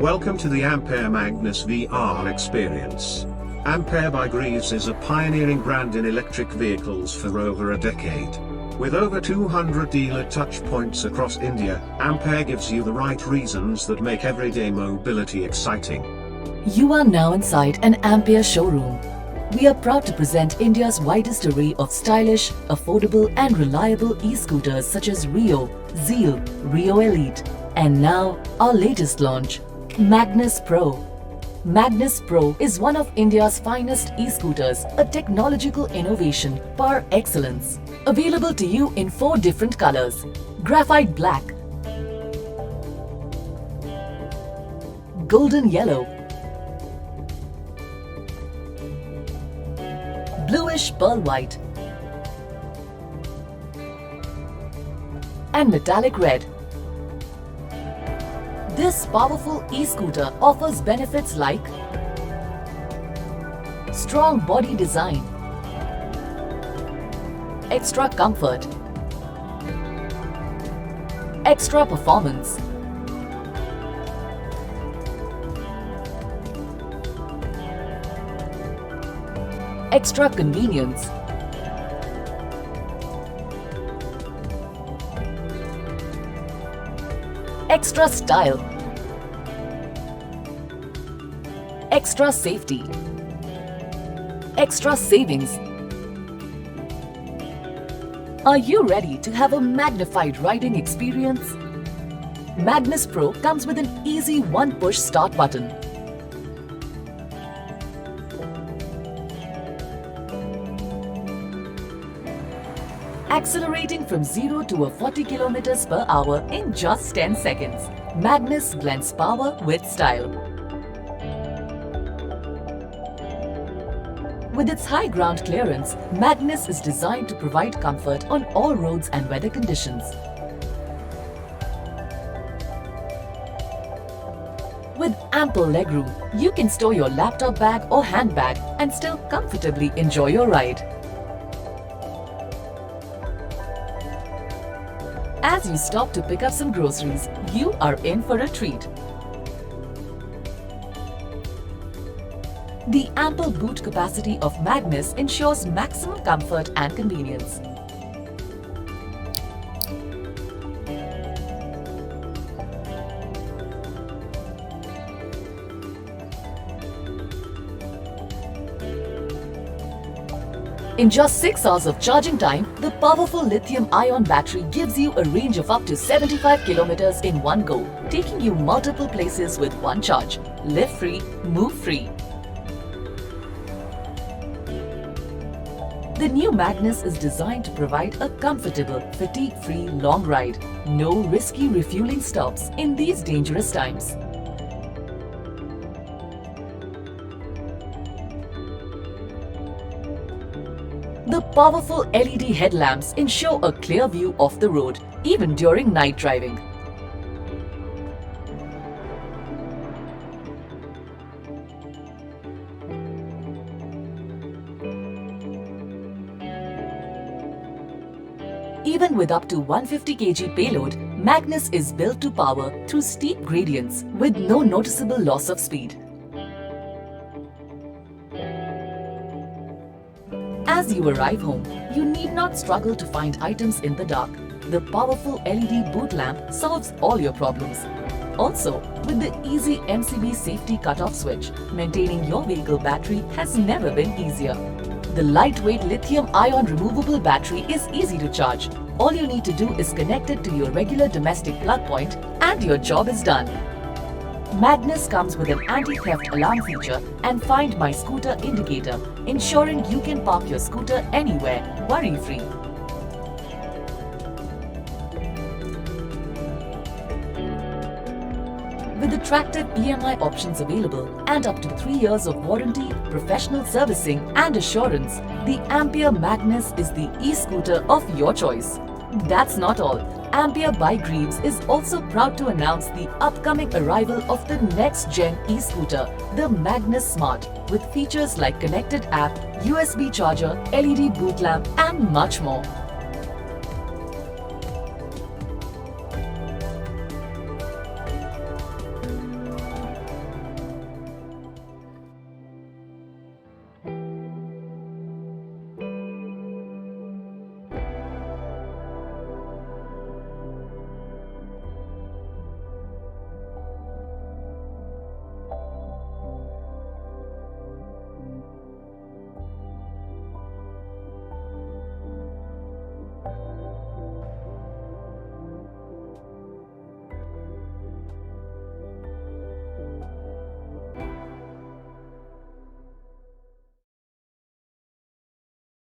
Welcome to the Ampere Magnus VR experience. Ampere by Greaves is a pioneering brand in electric vehicles for over a decade. With over 200 dealer touchpoints across India, Ampere gives you the right reasons that make everyday mobility exciting. You are now inside an Ampere showroom. We are proud to present India's widest array of stylish, affordable and reliable e-scooters such as Rio, Zeal, Rio Elite, and now our latest launch, Magnus Pro. Magnus Pro is one of India's finest e-scooters, a technological innovation par excellence. Available to you in 4 different colors: graphite black, golden yellow, bluish pearl white, and metallic red. This powerful e-scooter offers benefits like strong body design, extra comfort, extra performance, extra convenience, extra style, extra safety, extra savings. Are you ready to have a magnified riding experience? Magnus Pro comes with an easy one-push start button. Accelerating from 0 to 40 km per hour in just 10 seconds. Magnus blends power with style. With its high ground clearance, Magnus is designed to provide comfort on all roads and weather conditions. With ample legroom, you can store your laptop bag or handbag and still comfortably enjoy your ride. As you stop to pick up some groceries, you are in for a treat. The ample boot capacity of Magnus ensures maximum comfort and convenience. In just 6 hours of charging time, the powerful lithium-ion battery gives you a range of up to 75 kilometers in one go, taking you multiple places with one charge. Live free, move free. The new Magnus is designed to provide a comfortable, fatigue-free long ride. No risky refueling stops in these dangerous times. The powerful LED headlamps ensure a clear view of the road, even during night driving. Even with up to 150 kg payload, Magnus is built to power through steep gradients with no noticeable loss of speed. As you arrive home, you need not struggle to find items in the dark. The powerful LED boot lamp solves all your problems. Also, with the easy MCB safety cutoff switch, maintaining your vehicle battery has never been easier. The lightweight lithium-ion removable battery is easy to charge. All you need to do is connect it to your regular domestic plug point and your job is done. Magnus comes with an anti-theft alarm feature and Find My Scooter indicator, ensuring you can park your scooter anywhere, worry-free. With attractive EMI options available and up to 3 years of warranty, professional servicing and assurance, the Ampere Magnus is the e-scooter of your choice. That's not all. Ampere by Greaves is also proud to announce the upcoming arrival of the next-gen e-scooter, the Magnus Smart, with features like connected app, USB charger, LED boot lamp and much more.